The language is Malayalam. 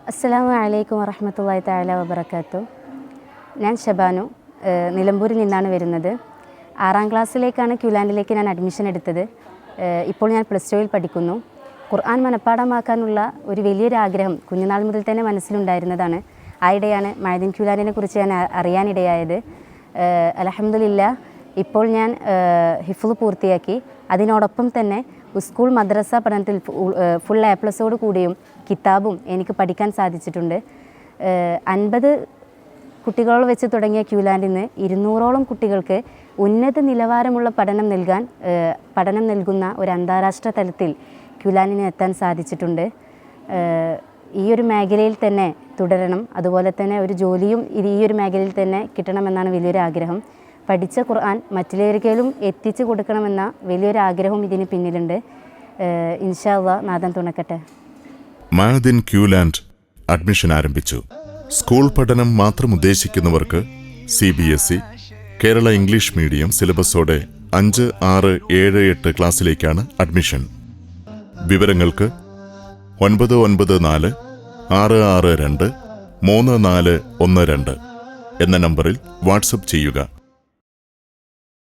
അസ്സലാമു അലൈക്കും വറഹ്മത്തുള്ളാഹി തആല വബറകാതുഹു. ഞാൻ ഷബാനു, നിലമ്പൂരിൽ നിന്നാണ് വരുന്നത്. 6ാം ക്ലാസ്സിലേക്കാണ് ക്യൂലാൻഡിലേക്ക് ഞാൻ അഡ്മിഷൻ എടുത്തത്. ഇപ്പോൾ ഞാൻ +2 പഠിക്കുന്നു. ഖുർആൻ മനഃപ്പാഠമാക്കാനുള്ള ഒരു വലിയൊരു ആഗ്രഹം കുഞ്ഞുനാൾ മുതൽ തന്നെ മനസ്സിലുണ്ടായിരുന്നതാണ്. ആയിടെയാണ് മഅദിൻ ക്യൂലാൻഡിനെ കുറിച്ച് ഞാൻ അറിയാനിടയായത്. അൽഹംദുലില്ലാഹ് ഇപ്പോൾ ഞാൻ ഹിഫ്ള് പൂർത്തിയാക്കി. അതിനോടൊപ്പം തന്നെ സ്കൂൾ മദ്രസ പഠനത്തിൽ ഫുൾ A+ കൂടിയും കിതാബും എനിക്ക് പഠിക്കാൻ സാധിച്ചിട്ടുണ്ട്. 50 കുട്ടികളോട് വെച്ച് തുടങ്ങിയ ക്യൂലാൻഡിൽ നിന്ന് 200ഓളം കുട്ടികൾക്ക് ഉന്നത നിലവാരമുള്ള പഠനം നൽകുന്ന ഒരു അന്താരാഷ്ട്ര തലത്തിൽ ക്യൂലാൻഡിന് എത്താൻ സാധിച്ചിട്ടുണ്ട്. ഈ ഒരു മേഖലയിൽ തന്നെ തുടരണം, അതുപോലെ തന്നെ ഒരു ജോലിയും ഈ ഒരു മേഖലയിൽ തന്നെ കിട്ടണമെന്നാണ് വലിയൊരു ആഗ്രഹം. പഠിച്ച ഖുർആൻ മറ്റുള്ളവർക്കും എത്തിച്ചു കൊടുക്കണമെന്ന വലിയൊരു ആഗ്രഹവും ഇതിന് പിന്നിലുണ്ട്. ഇൻഷാ അല്ലാഹ് നാഥൻ തുണക്കട്ടെ. മഅദിൻ ക്യൂലാൻഡ് അഡ്മിഷൻ ആരംഭിച്ചു. സ്കൂൾ പഠനം മാത്രം ഉദ്ദേശിക്കുന്നവർക്ക് CBSE, കേരള ഇംഗ്ലീഷ് മീഡിയം സിലബസോടെ 5, 6, 7, 8 ക്ലാസ്സിലേക്കാണ് അഡ്മിഷൻ. വിവരങ്ങൾക്ക് 994 662 3412 എന്ന നമ്പറിൽ വാട്സപ്പ് ചെയ്യുക.